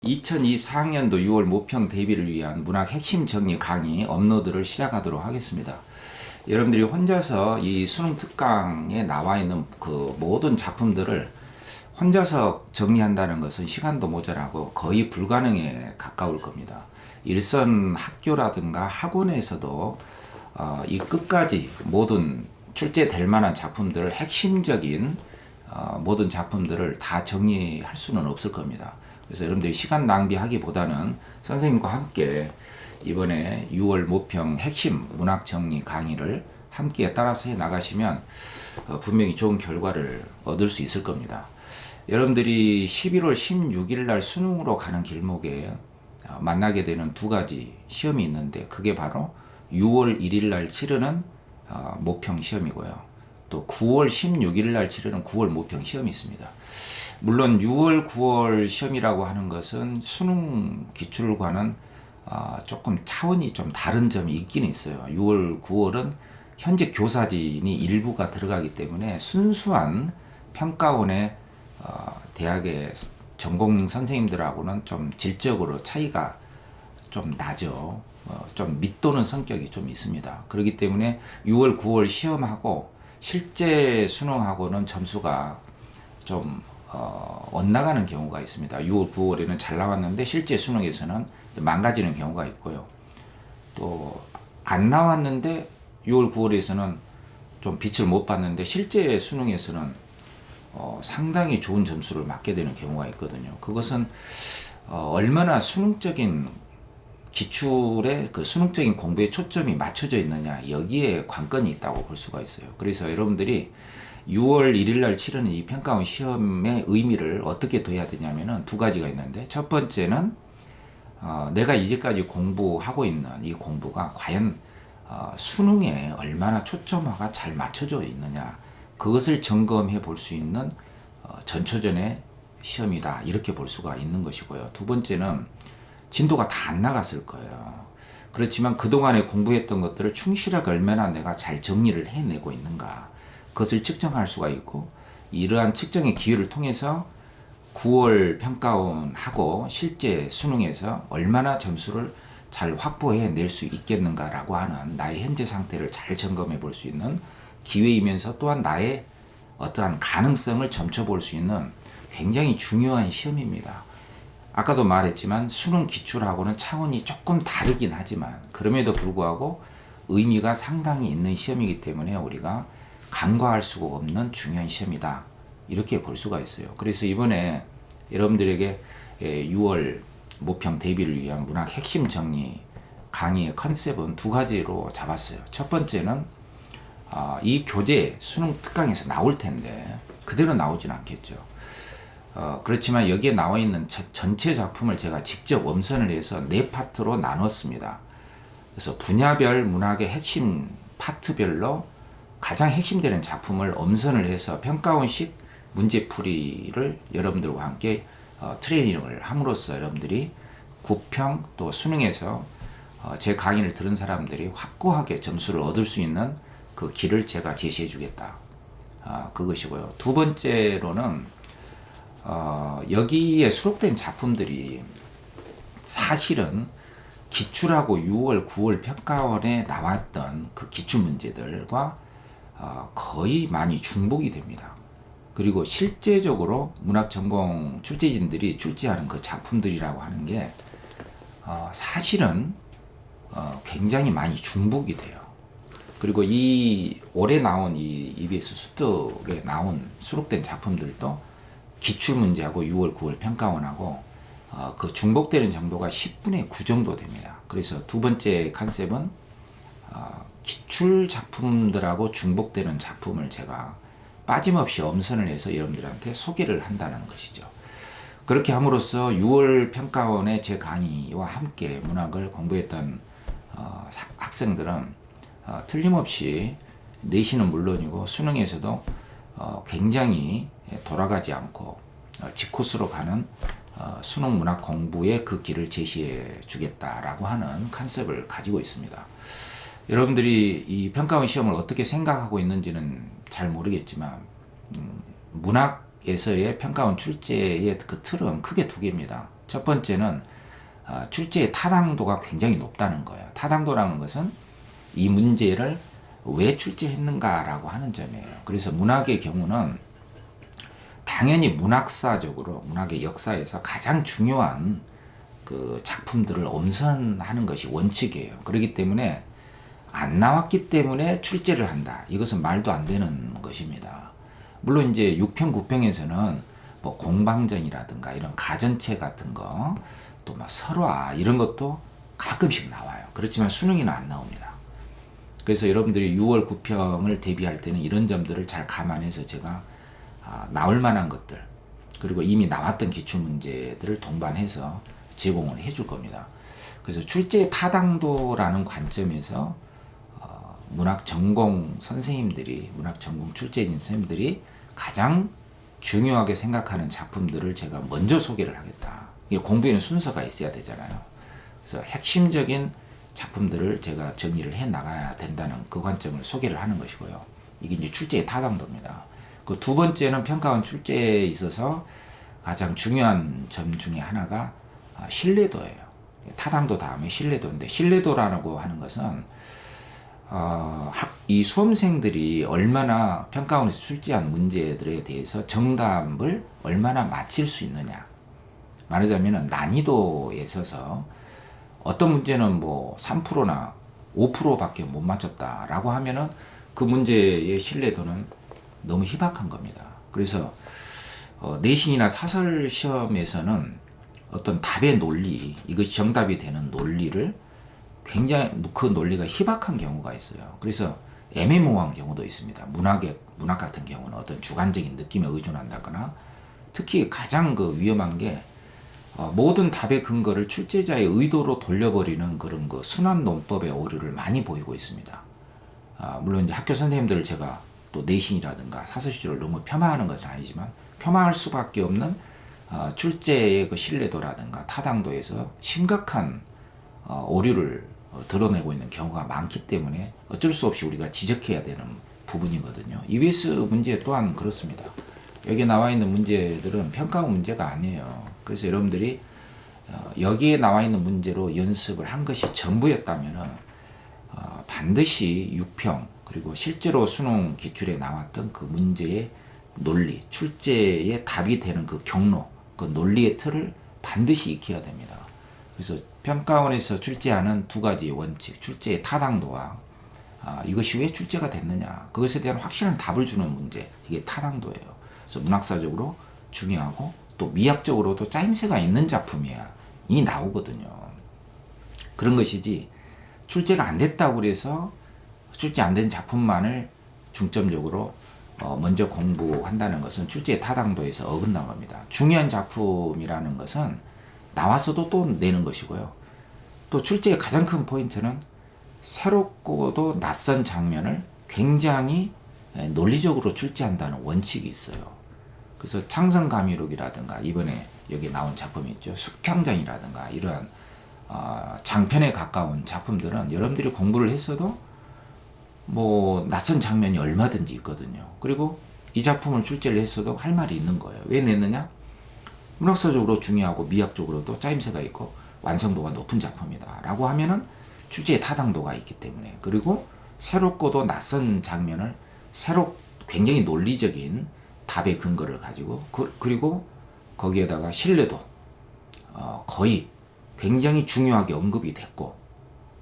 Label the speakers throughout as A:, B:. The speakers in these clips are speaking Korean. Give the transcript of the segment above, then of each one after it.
A: 2024학년도 6월 모평 대비를 위한 문학 핵심 정리 강의 업로드를 시작하도록 하겠습니다. 여러분들이 혼자서 이 수능 특강에 나와 있는 그 모든 작품들을 혼자서 정리한다는 것은 시간도 모자라고 거의 불가능에 가까울 겁니다. 일선 학교라든가 학원에서도 이 끝까지 모든 출제될 만한 작품들을 핵심적인 모든 작품들을 다 정리할 수는 없을 겁니다. 그래서 여러분들이 시간 낭비하기보다는 선생님과 함께 이번에 6월 모평 핵심 문학 정리 강의를 함께 따라서 해 나가시면 분명히 좋은 결과를 얻을 수 있을 겁니다. 여러분들이 11월 16일 날 수능으로 가는 길목에 만나게 되는 두 가지 시험이 있는데 그게 바로 6월 1일 날 치르는 모평 시험이고요. 또 9월 16일 날 치르는 9월 모평 시험이 있습니다. 물론 6월, 9월 시험이라고 하는 것은 수능 기출과는 조금 차원이 좀 다른 점이 있긴 있어요. 6월, 9월은 현재 교사진이 일부가 들어가기 때문에 순수한 평가원의 대학의 전공 선생님들하고는 좀 질적으로 차이가 좀 나죠. 좀 밑도는 성격이 좀 있습니다. 그렇기 때문에 6월, 9월 시험하고 실제 수능하고는 점수가 좀 엇나가는 경우가 있습니다. 6월, 9월에는 잘 나왔는데 실제 수능에서는 망가지는 경우가 있고요. 또 안 나왔는데 6월, 9월에서는 좀 빛을 못 봤는데 실제 수능에서는 상당히 좋은 점수를 맞게 되는 경우가 있거든요. 그것은 얼마나 수능적인 기출에 그 수능적인 공부에 초점이 맞춰져 있느냐 여기에 관건이 있다고 볼 수가 있어요. 그래서 여러분들이 6월 1일 날 치르는 이 평가원 시험의 의미를 어떻게 둬야 되냐면은 두 가지가 있는데 첫 번째는 내가 이제까지 공부하고 있는 이 공부가 과연 수능에 얼마나 초점화가 잘 맞춰져 있느냐 그것을 점검해 볼 수 있는 전초전의 시험이다 이렇게 볼 수가 있는 것이고요. 두 번째는 진도가 다 안 나갔을 거예요. 그렇지만 그동안에 공부했던 것들을 충실하게 얼마나 내가 잘 정리를 해내고 있는가 그것을 측정할 수가 있고 이러한 측정의 기회를 통해서 9월 평가원하고 실제 수능에서 얼마나 점수를 잘 확보해 낼 수 있겠는가라고 하는 나의 현재 상태를 잘 점검해 볼 수 있는 기회이면서 또한 나의 어떠한 가능성을 점쳐볼 수 있는 굉장히 중요한 시험입니다. 아까도 말했지만 수능 기출하고는 차원이 조금 다르긴 하지만 그럼에도 불구하고 의미가 상당히 있는 시험이기 때문에 우리가 간과할 수가 없는 중요한 시험이다 이렇게 볼 수가 있어요. 그래서 이번에 여러분들에게 6월 모평 대비를 위한 문학 핵심 정리 강의의 컨셉은 두 가지로 잡았어요. 첫 번째는 이 교재 수능 특강에서 나올 텐데 그대로 나오진 않겠죠. 그렇지만 여기에 나와 있는 전체 작품을 제가 직접 엄선을 해서 네 파트로 나눴습니다. 그래서 분야별 문학의 핵심 파트별로 가장 핵심되는 작품을 엄선을 해서 평가원식 문제풀이를 여러분들과 함께 트레이닝을 함으로써 여러분들이 구평 또 수능에서 제 강의를 들은 사람들이 확고하게 점수를 얻을 수 있는 그 길을 제가 제시해 주겠다. 그것이고요. 두 번째로는 여기에 수록된 작품들이 사실은 기출하고 6월, 9월 평가원에 나왔던 그 기출 문제들과 거의 많이 중복이 됩니다. 그리고 실제적으로 문학 전공 출제진들이 출제하는 그 작품들이라고 하는 게 사실은 굉장히 많이 중복이 돼요. 그리고 이 올해 나온 이 EBS 수특에 나온 수록된 작품들도 기출 문제하고 6월, 9월 평가원하고 그 중복되는 정도가 10분의 9 정도 됩니다. 그래서 두 번째 컨셉은 기출 작품들하고 중복되는 작품을 제가 빠짐없이 엄선을 해서 여러분들한테 소개를 한다는 것이죠. 그렇게 함으로써 6월 평가원의 제 강의와 함께 문학을 공부했던 학생들은 틀림없이 내신은 물론이고 수능에서도 굉장히 돌아가지 않고 직코스로 가는 수능 문학 공부의 그 길을 제시해 주겠다라고 하는 컨셉을 가지고 있습니다. 여러분들이 이 평가원 시험을 어떻게 생각하고 있는지는 잘 모르겠지만 문학에서의 평가원 출제의 그 틀은 크게 두 개입니다. 첫 번째는 출제의 타당도가 굉장히 높다는 거예요. 타당도라는 것은 이 문제를 왜 출제했는가라고 하는 점이에요. 그래서 문학의 경우는 당연히 문학사적으로 문학의 역사에서 가장 중요한 그 작품들을 엄선하는 것이 원칙이에요. 그렇기 때문에 안 나왔기 때문에 출제를 한다. 이것은 말도 안 되는 것입니다. 물론 이제 6평, 9평에서는 뭐 공방전이라든가 이런 가전체 같은 거, 또 막 설화 이런 것도 가끔씩 나와요. 그렇지만 수능에는 안 나옵니다. 그래서 여러분들이 6월 9평을 대비할 때는 이런 점들을 잘 감안해서 제가 나올 만한 것들, 그리고 이미 나왔던 기출문제들을 동반해서 제공을 해줄 겁니다. 그래서 출제 타당도라는 관점에서 문학 전공 선생님들이, 문학 전공 출제진 선생님들이 가장 중요하게 생각하는 작품들을 제가 먼저 소개를 하겠다. 공부에는 순서가 있어야 되잖아요. 그래서 핵심적인 작품들을 제가 정리를 해 나가야 된다는 그 관점을 소개를 하는 것이고요. 이게 이제 출제의 타당도입니다. 그 두 번째는 평가원 출제에 있어서 가장 중요한 점 중에 하나가 신뢰도예요. 타당도 다음에 신뢰도인데, 신뢰도라고 하는 것은 이 수험생들이 얼마나 평가원에서 출제한 문제들에 대해서 정답을 얼마나 맞힐 수 있느냐. 말하자면 난이도에 있어서 어떤 문제는 뭐 3%나 5%밖에 못 맞췄다라고 하면은 그 문제의 신뢰도는 너무 희박한 겁니다. 그래서 내신이나 사설 시험에서는 어떤 답의 논리, 이것이 정답이 되는 논리를 굉장히 그 논리가 희박한 경우가 있어요. 그래서 애매모호한 경우도 있습니다. 문학 같은 경우는 어떤 주관적인 느낌에 의존한다거나, 특히 가장 그 위험한 게 모든 답의 근거를 출제자의 의도로 돌려버리는 그런 그 순환 논법의 오류를 많이 보이고 있습니다. 물론 이제 학교 선생님들을 제가 또 내신이라든가 사설시를 너무 폄하하는 것은 아니지만, 폄하할 수밖에 없는 출제의 그 신뢰도라든가 타당도에서 심각한 오류를 드러내고 있는 경우가 많기 때문에 어쩔 수 없이 우리가 지적해야 되는 부분이거든요. EBS 문제 또한 그렇습니다. 여기 나와 있는 문제들은 평가원 문제가 아니에요. 그래서 여러분들이 여기에 나와 있는 문제로 연습을 한 것이 전부였다면 반드시 6평, 그리고 실제로 수능 기출에 나왔던 그 문제의 논리, 출제의 답이 되는 그 경로, 그 논리의 틀을 반드시 익혀야 됩니다. 그래서 평가원에서 출제하는 두 가지 원칙, 출제의 타당도와 이것이 왜 출제가 됐느냐, 그것에 대한 확실한 답을 주는 문제, 이게 타당도예요. 그래서 문학사적으로 중요하고 또 미학적으로도 짜임새가 있는 작품이야 이 나오거든요. 그런 것이지 출제가 안 됐다고 그래서 출제 안 된 작품만을 중점적으로 먼저 공부한다는 것은 출제의 타당도에서 어긋난 겁니다. 중요한 작품이라는 것은 나왔어도 또 내는 것이고요. 또 출제의 가장 큰 포인트는 새롭고도 낯선 장면을 굉장히 논리적으로 출제한다는 원칙이 있어요. 그래서 창성감의록이라든가 이번에 여기 나온 작품이 있죠. 숙향전이라든가 이러한 장편에 가까운 작품들은 여러분들이 공부를 했어도 뭐 낯선 장면이 얼마든지 있거든요. 그리고 이 작품을 출제를 했어도 할 말이 있는 거예요. 왜 냈느냐? 문학사적으로 중요하고 미학적으로도 짜임새가 있고 완성도가 높은 작품이다 라고 하면은 출제의 타당도가 있기 때문에, 그리고 새롭고도 낯선 장면을 굉장히 논리적인 답의 근거를 가지고 그리고 거기에다가 신뢰도 거의 굉장히 중요하게 언급이 됐고,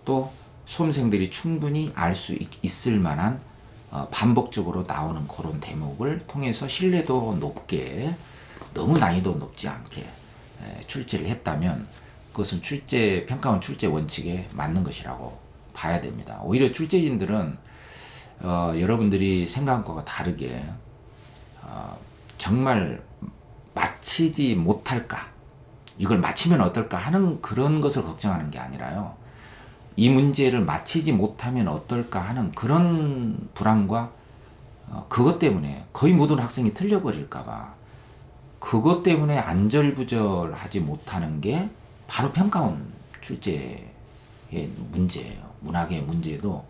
A: 또 수험생들이 충분히 알 수 있을 만한 반복적으로 나오는 그런 대목을 통해서 신뢰도 높게, 너무 난이도 높지 않게 출제를 했다면 그것은 평가원 출제 원칙에 맞는 것이라고 봐야 됩니다. 오히려 출제진들은 여러분들이 생각한 것과 다르게 정말 마치지 못할까, 이걸 마치면 어떨까 하는 그런 것을 걱정하는 게 아니라요, 이 문제를 마치지 못하면 어떨까 하는 그런 불안과 그것 때문에 거의 모든 학생이 틀려버릴까봐 그것 때문에 안절부절하지 못하는 게 바로 평가원 출제의 문제예요. 문학의 문제도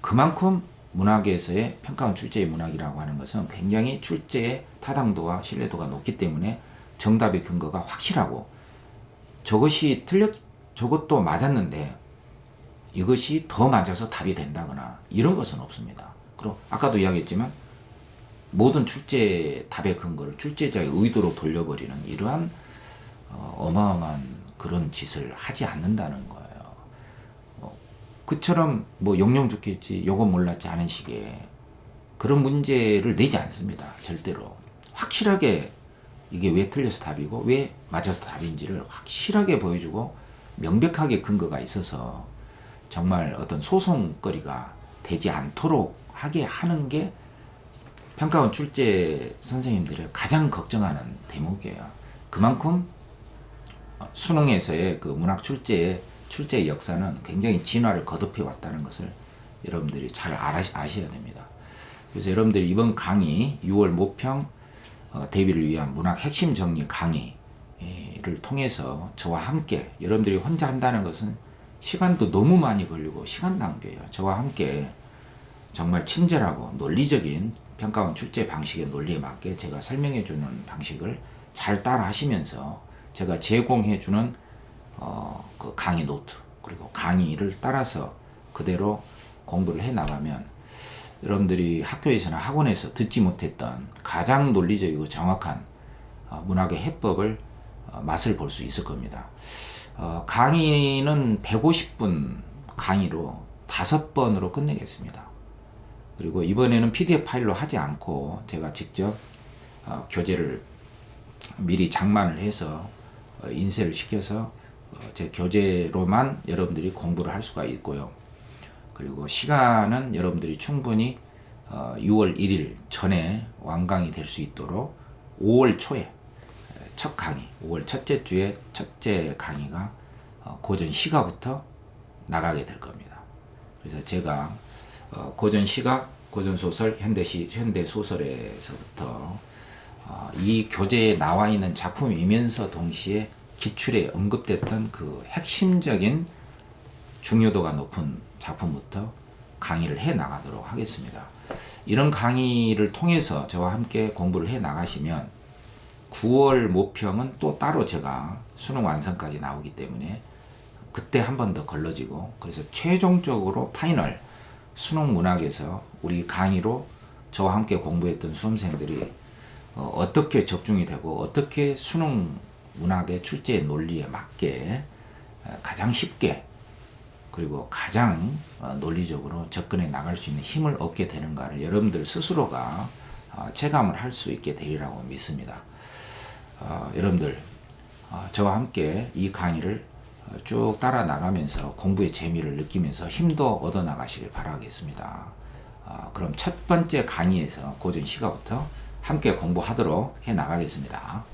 A: 그만큼 문학에서의 평가원 출제의 문학이라고 하는 것은 굉장히 출제의 타당도와 신뢰도가 높기 때문에 정답의 근거가 확실하고 저것도 맞았는데 이것이 더 맞아서 답이 된다거나 이런 것은 없습니다. 그리고 아까도 이야기했지만 모든 출제 답의 근거를 출제자의 의도로 돌려버리는 이러한 어마어마한 그런 짓을 하지 않는다는 거예요. 그처럼 뭐 영영 죽겠지 요건 몰랐지 하는 식의 그런 문제를 내지 않습니다. 절대로. 확실하게 이게 왜 틀려서 답이고 왜 맞아서 답인지를 확실하게 보여주고 명백하게 근거가 있어서 정말 어떤 소송거리가 되지 않도록 하게 하는 게 평가원 출제 선생님들이 가장 걱정하는 대목이에요. 그만큼 수능에서의 그 문학 출제의 역사는 굉장히 진화를 거듭해 왔다는 것을 여러분들이 잘 아셔야 됩니다. 그래서 여러분들이 이번 강의 6월 모평 대비를 위한 문학 핵심 정리 강의를 통해서 저와 함께 여러분들이 혼자 한다는 것은 시간도 너무 많이 걸리고 시간 낭비예요. 저와 함께 정말 친절하고 논리적인 평가원 출제 방식의 논리에 맞게 제가 설명해 주는 방식을 잘 따라 하시면서 제가 제공해 주는 그 강의 노트 그리고 강의를 따라서 그대로 공부를 해 나가면 여러분들이 학교에서나 학원에서 듣지 못했던 가장 논리적이고 정확한 문학의 해법을 맛을 볼 수 있을 겁니다. 강의는 150분 강의로 5번으로 끝내겠습니다. 그리고 이번에는 PDF 파일로 하지 않고 제가 직접 교재를 미리 장만을 해서 인쇄를 시켜서 제 교재로만 여러분들이 공부를 할 수가 있고요. 그리고 시간은 여러분들이 충분히 6월 1일 전에 완강이 될 수 있도록 5월 초에 첫 강의, 5월 첫째 주에 첫째 강의가 고전 시가부터 나가게 될 겁니다. 그래서 제가 고전 시가, 고전 소설, 현대 소설에서부터 이 교재에 나와 있는 작품이면서 동시에 기출에 언급됐던 그 핵심적인 중요도가 높은 작품부터 강의를 해 나가도록 하겠습니다. 이런 강의를 통해서 저와 함께 공부를 해 나가시면 9월 모평은 또 따로 제가 수능 완성까지 나오기 때문에 그때 한 번 더 걸러지고 그래서 최종적으로 파이널 수능 문학에서 우리 강의로 저와 함께 공부했던 수험생들이 어떻게 적중이 되고 어떻게 수능 문학의 출제 논리에 맞게 가장 쉽게 그리고 가장 논리적으로 접근해 나갈 수 있는 힘을 얻게 되는가를 여러분들 스스로가 체감을 할 수 있게 되리라고 믿습니다. 여러분들 저와 함께 이 강의를 쭉 따라 나가면서 공부의 재미를 느끼면서 힘도 얻어 나가시길 바라겠습니다. 그럼 첫 번째 강의에서 고전 시가부터 함께 공부하도록 해 나가겠습니다.